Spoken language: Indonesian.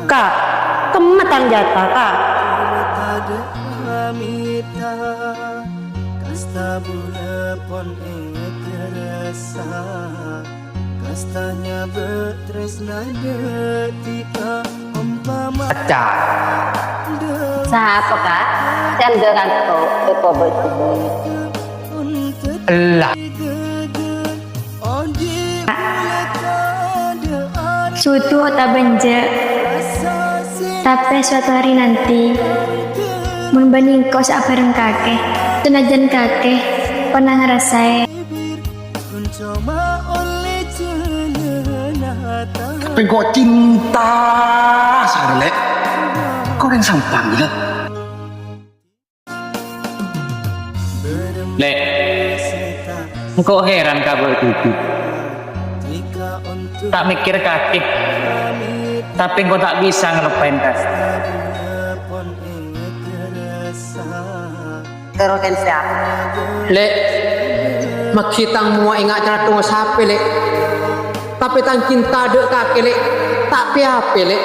Kak, kemetan jatah kak. Pecah. Siapa kak? Cenderan tuh, itu betul. Elah. Suatu tak benje, tapi suatu hari nanti membanding kau sabareng kakek, senajan kakek pernah ngerasain. Tapi kok cinta Sarlek? Kau yang sampang ya? Lek, engkau heran kabar itu. Tak mikir kaki, tapi engkau tak bisa ngelupain kas. Terutin siapa? Lek, maksitang mua ingat cara tunggu sapi lek. Tapi tang cinta dek kaki lek, tak piape lek.